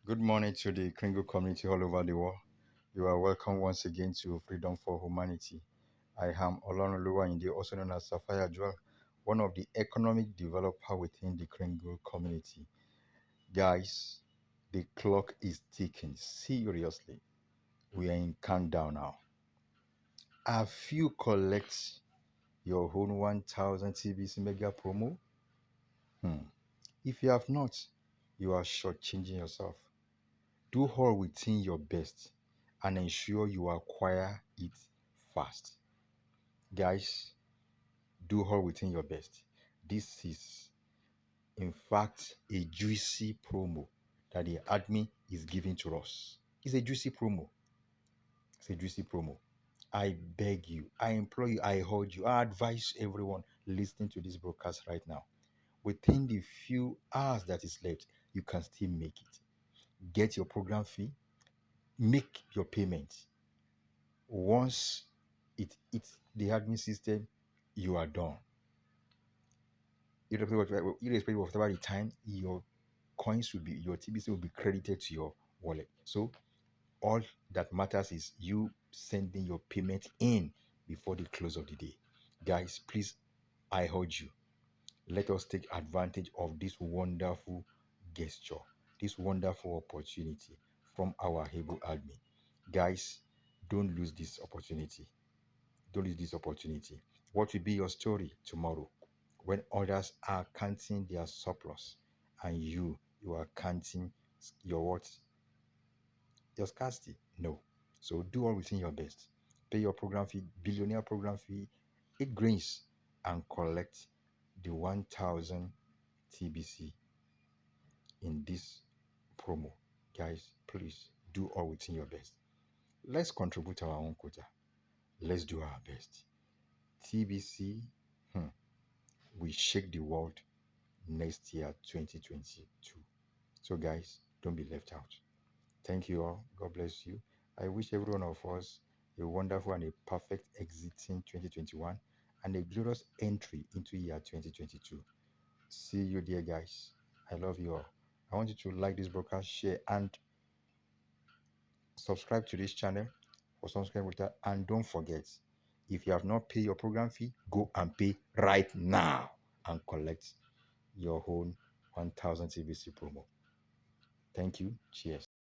Good morning to the Kringle community all over the world. You are welcome once again to Freedom for Humanity. I am Olonoluwa Inde, also known as Sapphire Jewel, one of the economic developer within the Kringle community. Guys, the clock is ticking. Seriously, we are in countdown now. Have you collect your own 1000 TBC mega promo? If you have not, you are shortchanging yourself. Do all within your best and ensure you acquire it fast. Guys, do all within your best. This is, in fact, a juicy promo that the admin is giving to us. It's a juicy promo. It's a juicy promo. I beg you, I implore you, I urge you, I advise everyone listening to this broadcast right now. Within the few hours that is left, you can still make it. Get your program fee, make your payment. Once it's the admin system, you are done. Irrespective of whatever the time, your your TBC will be credited to your wallet. So all that matters is you sending your payment in before the close of the day. Guys, please, I urge you, let us take advantage of this wonderful gesture, this wonderful opportunity from our able admin. Guys, don't lose this opportunity. Don't lose this opportunity. What will be your story tomorrow when others are counting their surplus and you are counting your what? Your scarcity? No. So do all within your best. Pay your program fee, billionaire program fee, eat grains, and collect the 1000 TBC in this promo. Guys, please do all within your best. Let's contribute our own quota. Let's do our best. TBC, we shake the world next year, 2022. So, guys, don't be left out. Thank you all. God bless you. I wish every one of us a wonderful and a perfect exiting 2021 and a glorious entry into year 2022. See you, dear guys. I love you all. I want you to like this broadcast, share, and subscribe to this channel for subscribe with that. And don't forget, if you have not paid your program fee, go and pay right now and collect your own 1000 TBC promo. Thank you. Cheers.